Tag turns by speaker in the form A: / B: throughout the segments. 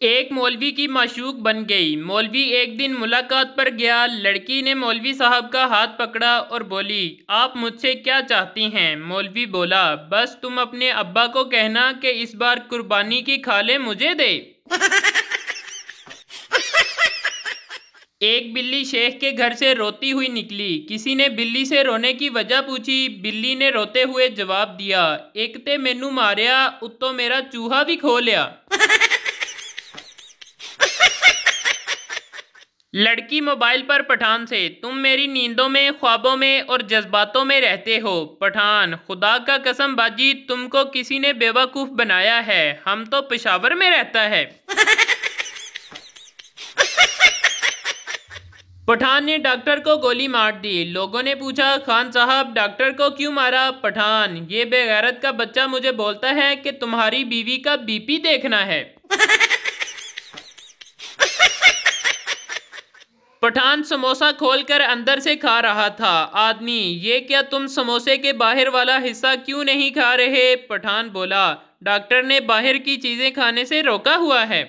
A: एक मौलवी की माशूक बन गई। मौलवी एक दिन मुलाकात पर गया। लड़की ने मौलवी साहब का हाथ पकड़ा और बोली, आप मुझसे क्या चाहती हैं? मौलवी बोला, बस तुम अपने अब्बा को कहना कि इस बार कुर्बानी की खाले मुझे दे। एक बिल्ली शेख के घर से रोती हुई निकली। किसी ने बिल्ली से रोने की वजह पूछी। बिल्ली ने रोते हुए जवाब दिया, एक ते मैनू मारिया, उत्तों मेरा चूहा भी खो लिया। लड़की मोबाइल पर पठान से, तुम मेरी नींदों में, ख्वाबों में और जज्बातों में रहते हो। पठान, खुदा का कसम बाजी, तुमको किसी ने बेवकूफ़ बनाया है, हम तो पेशावर में रहता है। पठान ने डॉक्टर को गोली मार दी। लोगों ने पूछा, खान साहब डॉक्टर को क्यों मारा? पठान, ये बेगैरत का बच्चा मुझे बोलता है कि तुम्हारी बीवी का बीपी देखना है। पठान समोसा खोलकर अंदर से खा रहा था। आदमी, ये क्या तुम समोसे के बाहर वाला हिस्सा क्यों नहीं खा रहे? पठान बोला, डॉक्टर ने बाहर की चीजें खाने से रोका हुआ है।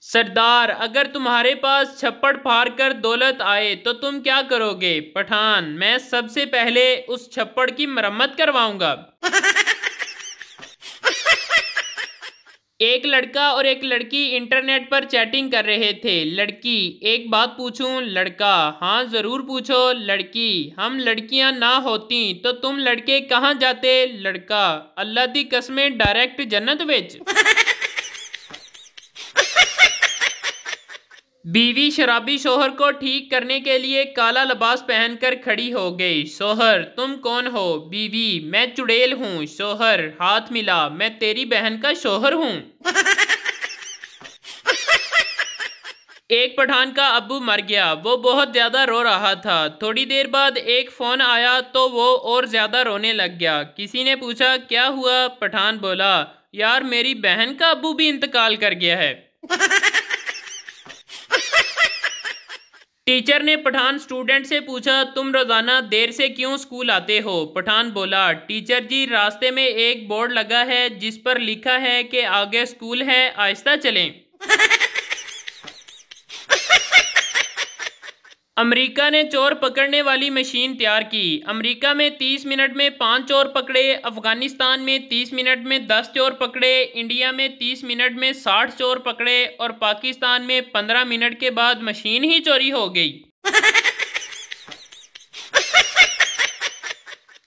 A: सरदार, अगर तुम्हारे पास छप्पड़ फाड़ कर दौलत आए तो तुम क्या करोगे? पठान, मैं सबसे पहले उस छप्पड़ की मरम्मत करवाऊंगा। एक लड़का और एक लड़की इंटरनेट पर चैटिंग कर रहे थे। लड़की, एक बात पूछूं? लड़का, हाँ जरूर पूछो। लड़की, हम लड़कियां ना होती तो तुम लड़के कहाँ जाते? लड़का, अल्लाह दी कसमें डायरेक्ट जन्नत विच। बीवी शराबी शोहर को ठीक करने के लिए काला लिबास पहनकर खड़ी हो गई। शोहर, तुम कौन हो? बीवी, मैं चुड़ैल हूँ। शोहर, हाथ मिला, मैं तेरी बहन का शोहर हूँ। एक पठान का अब्बू मर गया। वो बहुत ज्यादा रो रहा था। थोड़ी देर बाद एक फोन आया तो वो और ज्यादा रोने लग गया। किसी ने पूछा, क्या हुआ? पठान बोला, यार मेरी बहन का अब्बू भी इंतकाल कर गया है। टीचर ने पठान स्टूडेंट से पूछा, तुम रोजाना देर से क्यों स्कूल आते हो? पठान बोला, टीचर जी रास्ते में एक बोर्ड लगा है जिस पर लिखा है कि आगे स्कूल है, आहिस्ता चलें। अमेरिका ने चोर पकड़ने वाली मशीन तैयार की। अमेरिका में 30 मिनट में 5 चोर पकड़े, अफगानिस्तान में 30 मिनट में 10 चोर पकड़े, इंडिया में 30 मिनट में 60 चोर पकड़े और पाकिस्तान में 15 मिनट के बाद मशीन ही चोरी हो गई।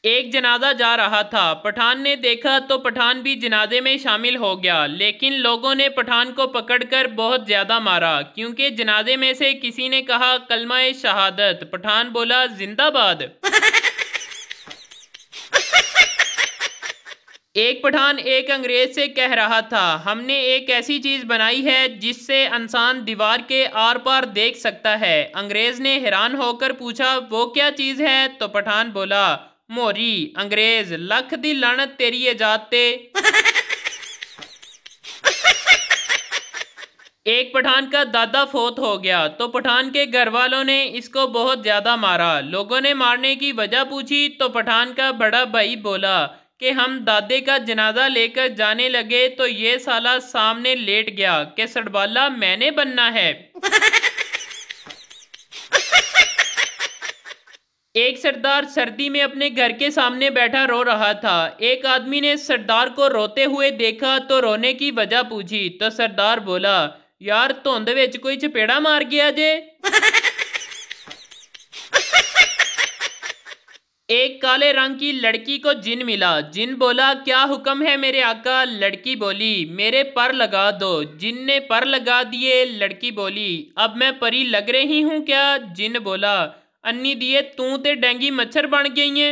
A: एक जनाजा जा रहा था। पठान ने देखा तो पठान भी जनाजे में शामिल हो गया, लेकिन लोगों ने पठान को पकड़कर बहुत ज्यादा मारा क्योंकि जनाजे में से किसी ने कहा, कलमा-ए शहादत। पठान बोला, जिंदाबाद। एक पठान एक अंग्रेज से कह रहा था, हमने एक ऐसी चीज बनाई है जिससे इंसान दीवार के आर पार देख सकता है। अंग्रेज ने हैरान होकर पूछा, वो क्या चीज है? तो पठान बोला, मोरी। अंग्रेज, लख दी लानत तेरी इजात ते। एक पठान का दादा फोत हो गया तो पठान के घर वालों ने इसको बहुत ज्यादा मारा। लोगों ने मारने की वजह पूछी तो पठान का बड़ा भाई बोला कि हम दादे का जनाजा लेकर जाने लगे तो ये साला सामने लेट गया कि सड़बाला मैंने बनना है। एक सरदार सर्दी में अपने घर के सामने बैठा रो रहा था। एक आदमी ने सरदार को रोते हुए देखा तो रोने की वजह पूछी तो सरदार बोला, यार धुंध विच कोई चपेड़ा मार गया जे। एक काले रंग की लड़की को जिन मिला। जिन बोला, क्या हुक्म है मेरे आका? लड़की बोली, मेरे पर लगा दो। जिन ने पर लगा दिए। लड़की बोली, अब मैं परी लग रही हूँ क्या? जिन बोला, अन्नी दिए तू ते डेंगी मच्छर बन गई है।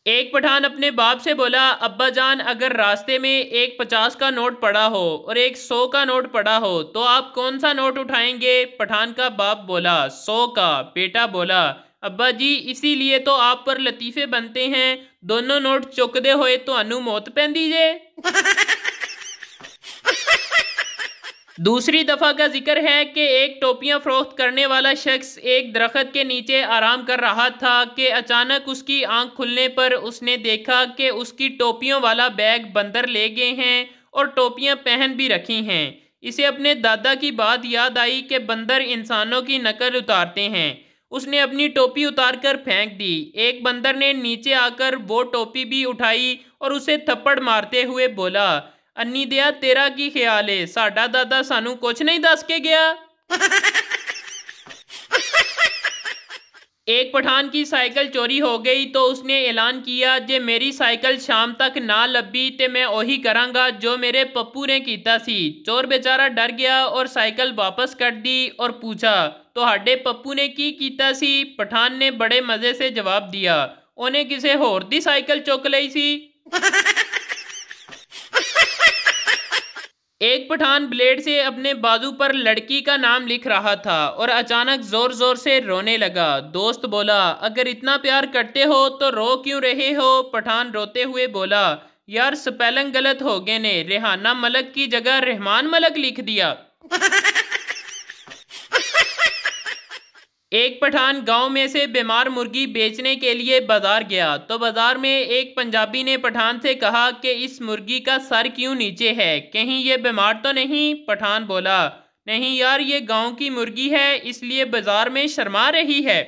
A: एक पठान अपने बाप से बोला, अब्बा जान अगर रास्ते में एक 50 का नोट पड़ा हो और एक 100 का नोट पड़ा हो तो आप कौन सा नोट उठाएंगे? पठान का बाप बोला, 100 का। बेटा बोला, अब्बा जी इसीलिए तो आप पर लतीफे बनते हैं, दोनों नोट चुकदे होए तो अनु मौत पैंदी जे। दूसरी दफ़ा का जिक्र है कि एक टोपियां फरोख्त करने वाला शख्स एक दरख्त के नीचे आराम कर रहा था कि अचानक उसकी आंख खुलने पर उसने देखा कि उसकी टोपियों वाला बैग बंदर ले गए हैं और टोपियां पहन भी रखी हैं। इसे अपने दादा की बात याद आई कि बंदर इंसानों की नकल उतारते हैं। उसने अपनी टोपी उतारकर फेंक दी। एक बंदर ने नीचे आकर वो टोपी भी उठाई और उसे थप्पड़ मारते हुए बोला, अन्नी दिया तेरा की ख्याल है, साडा दादा सानू कुछ नहीं दस के गया। एक पठान की साइकिल चोरी हो गई तो उसने ऐलान किया, जे मेरी साइकिल शाम तक ना लभी ते मैं ओही करांगा जो मेरे पप्पू ने कीता सी। चोर बेचारा डर गया और साइकिल वापस कर दी और पूछा, तो हाडे पप्पू ने की कीता सी? पठान ने बड़े मजे से जवाब दिया, उन्हें किसे होर दी साइकिल चुक लई सी। एक पठान ब्लेड से अपने बाजू पर लड़की का नाम लिख रहा था और अचानक जोर जोर से रोने लगा। दोस्त बोला, अगर इतना प्यार करते हो तो रो क्यों रहे हो? पठान रोते हुए बोला, यार स्पेलिंग गलत हो गए ने, रेहाना मलक की जगह रहमान मलक लिख दिया। एक पठान गांव में से बीमार मुर्गी बेचने के लिए बाजार गया तो बाजार में एक पंजाबी ने पठान से कहा कि इस मुर्गी का सर क्यों नीचे है, कहीं ये बीमार तो नहीं? पठान बोला, नहीं यार, ये गांव की मुर्गी है इसलिए बाजार में शर्मा रही है।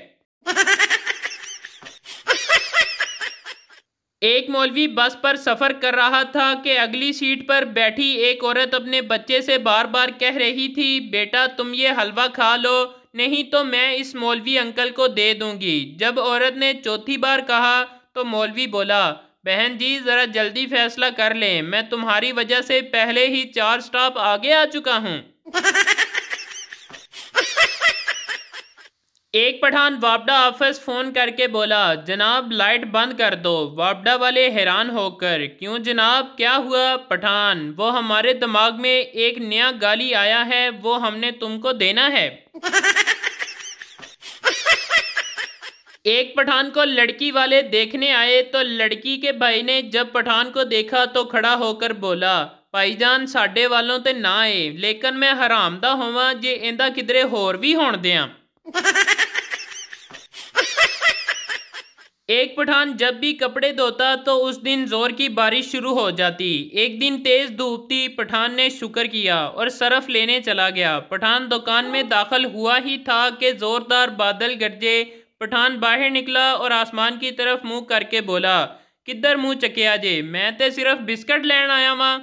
A: एक मौलवी बस पर सफर कर रहा था कि अगली सीट पर बैठी एक औरत अपने बच्चे से बार बार कह रही थी, बेटा तुम ये हलवा खा लो, नहीं तो मैं इस मौलवी अंकल को दे दूंगी। जब औरत ने चौथी बार कहा तो मौलवी बोला, बहन जी ज़रा जल्दी फैसला कर लें, मैं तुम्हारी वजह से पहले ही 4 स्टॉप आगे आ चुका हूँ। एक पठान वापडा ऑफिस फोन करके बोला, जनाब लाइट बंद कर दो। वापडा वाले हैरान होकर, क्यों जनाब क्या हुआ? पठान, वो हमारे दिमाग में एक नया गाली आया है, वो हमने तुमको देना है। एक पठान को लड़की वाले देखने आए तो लड़की के भाई ने जब पठान को देखा तो खड़ा होकर बोला, भाईजान साडे वालों ते ना आए, लेकिन मैं हराम दा होवां जे इंदा किधरे होर भी होण दियां। एक पठान जब भी कपड़े धोता तो उस दिन जोर की बारिश शुरू हो जाती। एक दिन तेज धूप थी, पठान ने शुक्र किया और सरफ लेने चला गया। पठान दुकान में दाखिल हुआ ही था कि जोरदार बादल गरजे। पठान बाहर निकला और आसमान की तरफ मुंह करके बोला, किधर मुंह चकिया जे, मैं तो सिर्फ बिस्किट लैन आया वहां।